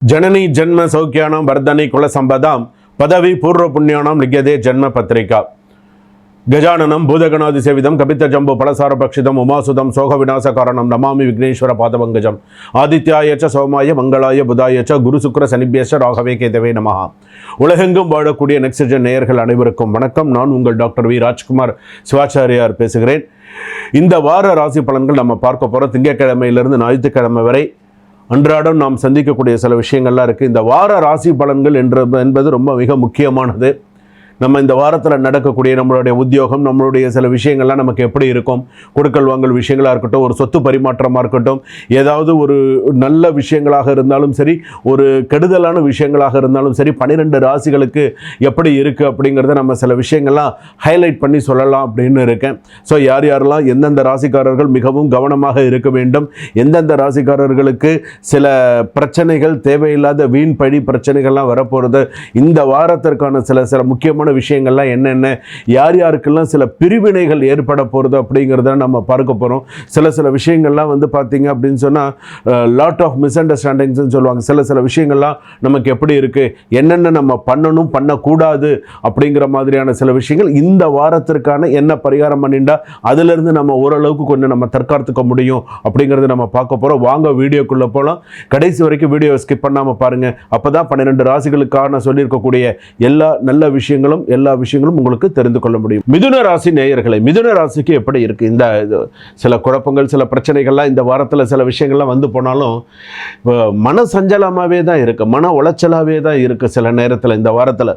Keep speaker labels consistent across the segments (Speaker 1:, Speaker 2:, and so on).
Speaker 1: जननी जन्म सौख्यानां वर्धनी कुल संपदां पदवी पूर्व पुण्यानां लिख्यते जन्म पत्रिका गजाननं भूतगणादिसेवितं कपितजम्बो फलसारभक्षितम् उमासुतं शोकविनाशकारणं नमामि विघ्नेश्वर पादपङ्कजम् आदित्याय च सोमाय मंगलाय बुधाय च गुरु शुक्र शनिभ्यश्च राघवे केतवे நமஹ. உலகெங்கும் வாழக்கூடிய நெக்ஸ்ட்ஜென் நேயர்கள் அனைவருக்கும் வணக்கம். நான் உங்கள் டாக்டர் வி ராஜ்குமார் சிவாச்சாரியார் பேசுகிறேன். இந்த வார ராசி பலன்கள் நம்ம பார்க்க போகிறோம். திங்கட்கிழமையிலிருந்து ஞாயிற்றுக்கிழமை வரை அன்றாடம் நாம் சந்திக்கக்கூடிய சில விஷயங்கள்லாம் இருக்குது. இந்த வார ராசி பலன்கள் என்பது ரொம்ப மிக முக்கியமானது. நம்ம இந்த வாரத்தில் நடக்கக்கூடிய நம்மளுடைய உத்தியோகம், நம்மளுடைய சில விஷயங்கள்லாம் நமக்கு எப்படி இருக்கும், கொடுக்கல் வாங்கல் விஷயங்களாக இருக்கட்டும், ஒரு சொத்து பரிமாற்றமாக இருக்கட்டும், ஏதாவது ஒரு நல்ல விஷயங்களாக இருந்தாலும் சரி, ஒரு கெடுதலான விஷயங்களாக இருந்தாலும் சரி, 12 ராசிகளுக்கு எப்படி இருக்குது அப்படிங்கிறத நம்ம சில விஷயங்கள்லாம் ஹைலைட் பண்ணி சொல்லலாம் அப்படின்னு இருக்கேன். ஸோ யாரெல்லாம் எந்தெந்த ராசிக்காரர்கள் மிகவும் கவனமாக இருக்க வேண்டும், எந்தெந்த ராசிக்காரர்களுக்கு சில பிரச்சனைகள், தேவையில்லாத வீண் பழி பிரச்சனைகள்லாம் வரப்போகிறது, இந்த வாரத்திற்கான சில முக்கியமான விஷயங்கள்லாம் என்னென்ன, யார் யாருக்கெல்லாம் சில பிரிவினைகள் ஏற்பட போகிறது அப்படிங்கிறத நம்ம பார்க்க போகிறோம். சில விஷயங்கள்லாம் வந்து பார்த்தீங்க அப்படின்னு சொன்னால் லாட் ஆஃப் மிஸ் அண்டர்ஸ்டாண்டிங்ஸ்ன்னு சொல்லுவாங்க. சில விஷயங்கள்லாம் நமக்கு எப்படி இருக்குது, என்னென்ன நம்ம பண்ணணும் பண்ணக்கூடாது அப்படிங்கிற மாதிரியான சில விஷயங்கள் இந்த வாரத்திற்கான என்ன பரிகாரம் பண்ணிட்டா அதிலிருந்து நம்ம ஓரளவுக்கு கொஞ்சம் நம்ம தற்காத்துக்க முடியும் அப்படிங்கிறத நம்ம பார்க்க போகிறோம். வாங்க வீடியோக்குள்ளே போகலாம். கடைசி வரைக்கும் வீடியோ ஸ்கிப் பண்ணாமல் பாருங்கள். அப்போ தான் 12 ராசிகளுக்கான சொல்லியிருக்கக்கூடிய எல்லா விஷயங்களும் உங்களுக்கு தெரிந்து கொள்ள முடியும். மிதுன ராசி நேயர்களை, மிதுன ராசிக்கு எப்படி இருக்கு இந்த சில குழப்பங்கள், சில பிரச்சனைகள்லாம் இந்த வாரத்தில் சில விஷயங்கள்லாம் வந்து போனாலும் மன சஞ்சலமாகவே தான் இருக்கு, மன உளைச்சலாகவே தான் இருக்கு சில நேரத்தில் இந்த வாரத்தில்.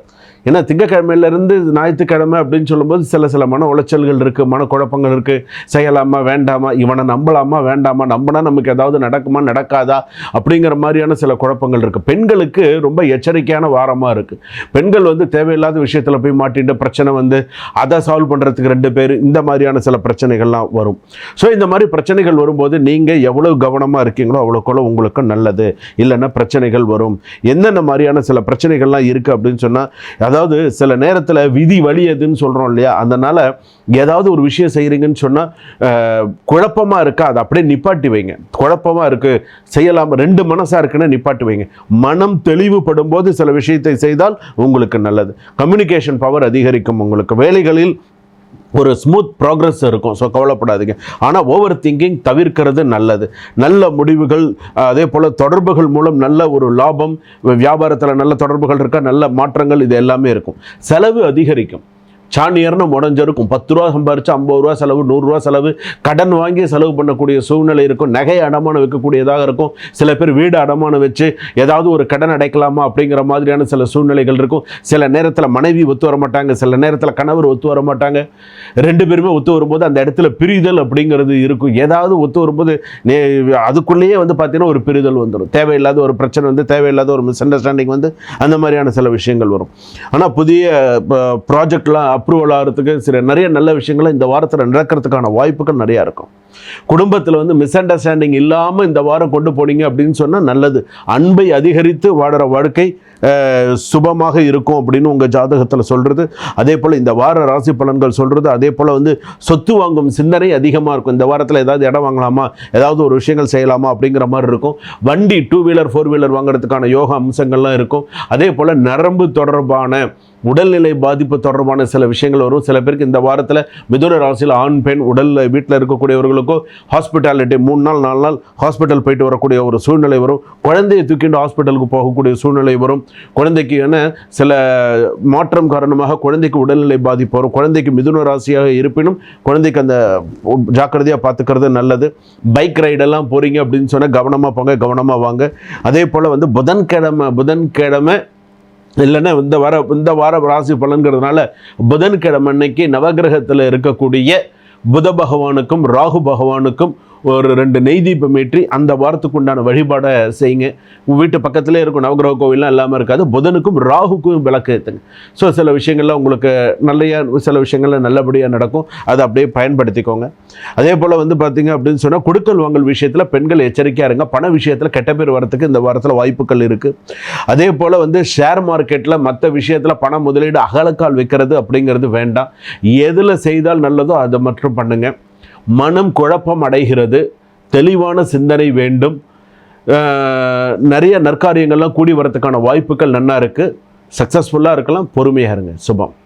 Speaker 1: ஏன்னா திங்கக்கிழமையிலேருந்து ஞாயிற்றுக்கிழமை அப்படின்னு சொல்லும்போது சில மன உளைச்சல்கள் இருக்குது, மன குழப்பங்கள் இருக்குது. செய்யலாமா வேண்டாமா, இவனை நம்பலாமா வேண்டாமா, நம்பினா நமக்கு ஏதாவது நடக்குமா நடக்காதா அப்படிங்கிற மாதிரியான சில குழப்பங்கள் இருக்குது. பெண்களுக்கு ரொம்ப எச்சரிக்கையான வாரமாக இருக்குது. பெண்கள் வந்து தேவையில்லாத விஷயத்தில் போய் மாட்டிட்டு பிரச்சனை வந்து அதை சால்வ் பண்ணுறதுக்கு 2 பேர், இந்த மாதிரியான சில பிரச்சனைகள்லாம் வரும். ஸோ இந்த மாதிரி பிரச்சனைகள் வரும்போது நீங்கள் எவ்வளோ கவனமாக இருக்கீங்களோ அவ்வளோக்குள்ள உங்களுக்கு நல்லது. இல்லைன்னா பிரச்சனைகள் வரும். என்னென்ன மாதிரியான சில பிரச்சனைகள்லாம் இருக்குது அப்படின்னு சொன்னால், அதாவது சில நேரத்தில் விதி வலியதுன்னு சொல்கிறோம் இல்லையா, அதனால் ஏதாவது ஒரு விஷயம் செய்கிறீங்கன்னு சொன்னால் குழப்பமாக இருக்கா, அதை அப்படியே நிப்பாட்டி வைங்க. குழப்பமாக இருக்குது, செய்யலாம், 2 மனசாக இருக்குன்னு நிப்பாட்டி வைங்க. மனம் தெளிவுபடும் போது சில விஷயத்தை செய்தால் உங்களுக்கு நல்லது. கம்யூனிகேஷன் பவர் அதிகரிக்கும். உங்களுக்கு வேலைகளில் ஒரு ஸ்மூத் ப்ராக்ரஸ் இருக்கும். ஸோ கவலைப்படாதீங்க. ஆனால் ஓவர் திங்கிங் தவிர்க்கிறது நல்லது. நல்ல முடிவுகள், அதே போல் தொடர்புகள் மூலம் நல்ல ஒரு லாபம், வியாபாரத்தில் நல்ல தொடர்புகள் இருக்கா, நல்ல மாற்றங்கள், இது எல்லாமே இருக்கும். செலவு அதிகரிக்கும். சாணியர்னு முடஞ்சிருக்கும். 10 ரூபா சம்பாரிச்சு 50 ரூபா செலவு, 100 ரூபா செலவு, கடன் வாங்கி செலவு பண்ணக்கூடிய சூழ்நிலை இருக்கும். நகை அடமானம் வைக்கக்கூடியதாக இருக்கும். சில பேர் வீடு அடமானம் வச்சு ஏதாவது ஒரு கடன் அடைக்கலாமா அப்படிங்கிற மாதிரியான சில சூழ்நிலைகள் இருக்கும். சில நேரத்தில் மனைவி ஒத்து வர மாட்டாங்க, சில நேரத்தில் கணவர் ஒத்து வர மாட்டாங்க. 2 பேருமே ஒத்து வரும்போது அந்த இடத்துல பிரிதல் அப்படிங்கிறது இருக்கும். ஏதாவது ஒத்து வரும்போது அதுக்குள்ளேயே வந்து பார்த்தீங்கன்னா ஒரு பிரிதல் வந்துடும். தேவையில்லாத ஒரு பிரச்சனை வந்து, தேவையில்லாத ஒரு மிஸ் அண்டர்ஸ்டாண்டிங் வந்து, அந்த மாதிரியான சில விஷயங்கள் வரும். ஆனால் புதிய ப்ராஜெக்ட்லாம் அப்ரூவல் ஆகிறதுக்கு நிறைய நல்ல விஷயங்களை இந்த வாரத்தில் நடக்கிறதுக்கான வாய்ப்புகள் நிறையா இருக்கும். குடும்பத்தில் வந்து மிஸ் அண்டர்ஸ்டாண்டிங் இல்லாமல் இந்த வாரம் கொண்டு போனீங்க அப்படின்னு சொன்னால் நல்லது. அன்பை அதிகரித்து வாடுற வாழ்க்கை சுபமாக இருக்கும் அப்படின்னு உங்கள் ஜாதகத்தில் சொல்கிறது. அதே போல் இந்த வார ராசி பலன்கள் சொல்கிறது. அதே போல் வந்து சொத்து வாங்கும் சிந்தனை அதிகமாக இருக்கும். இந்த வாரத்தில் ஏதாவது இடம் வாங்கலாமா, ஏதாவது ஒரு விஷயங்கள் செய்யலாமா அப்படிங்கிற மாதிரி இருக்கும். வண்டி 2 வீலர் 4 வீலர் வாங்குறதுக்கான யோக அம்சங்கள்லாம் இருக்கும். அதே போல் நரம்பு தொடர்பான, உடல்நிலை பாதிப்பு தொடர்பான சில விஷயங்கள் வரும். சில பேருக்கு இந்த வாரத்தில் மிதுன ராசியில் ஆண் பெண் உடலில் வீட்டில் இருக்கக்கூடியவர்களுக்கோ ஹாஸ்பிட்டாலிட்டி 3 நாள் 4 நாள் ஹாஸ்பிட்டல் போயிட்டு வரக்கூடிய ஒரு சூழ்நிலை வரும். குழந்தையை தூக்கிட்டு ஹாஸ்பிட்டலுக்கு போகக்கூடிய சூழ்நிலை வரும். குழந்தைக்கு என சில மாற்றம் காரணமாக குழந்தைக்கு உடல்நிலை பாதிப்பு வரும். குழந்தைக்கு மிதுன ராசியாக இருப்பினும் குழந்தைக்கு அந்த ஜாக்கிரதையாக பார்த்துக்கிறது நல்லது. பைக் ரைடெல்லாம் போகிறீங்க அப்படின்னு சொன்னால் கவனமாக போங்க, கவனமாக வாங்க. அதே போல் வந்து புதன்கிழமை இல்லைன்னா இந்த வார ராசி பலன்கிறதுனால புதன்கிழமை அன்னைக்கு நவகிரகத்தில் இருக்கக்கூடிய புத பகவானுக்கும் ராகு பகவானுக்கும் ஒரு 2 நெய் தீபம் ஏற்றி அந்த வாரத்துக்கு உண்டான வழிபாடை செய்யுங்க. வீட்டு பக்கத்திலே இருக்கும் நவகிரக கோவில்லாம் இல்லாமல் இருக்காது. புதனுக்கும் ராகுக்கும் விளக்கு ஏற்றுங்க. ஸோ சில விஷயங்கள்லாம் உங்களுக்கு சில விஷயங்கள்லாம் நல்லபடியாக நடக்கும். அதை அப்படியே பயன்படுத்திக்கோங்க. அதே போல் வந்து பார்த்தீங்க அப்படின்னு சொன்னால் கொடுக்கல் வாங்கல் விஷயத்தில் பெண்கள் எச்சரிக்கையாக இருங்க. பண விஷயத்தில் கெட்ட பேர் வரத்துக்கு இந்த வாரத்தில் வாய்ப்புகள் இருக்குது. அதே போல் வந்து ஷேர் மார்க்கெட்டில் மற்ற விஷயத்தில் பண முதலீடு அகலக்கால் வைக்கிறது அப்படிங்கிறது வேண்டாம். எதில் செய்தால் நல்லதோ அதை மட்டும் பண்ணுங்கள். மனம் குழப்பம் அடைகிறது. தெளிவான சிந்தனை வேண்டும். நிறைய நற்காரியங்கள்லாம் கூடி வரதுக்கான வாய்ப்புகள் நல்லா இருக்குது. சக்ஸஸ்ஃபுல்லாக இருக்கலாம். பொறுமையாக இருங்க. சுபம்.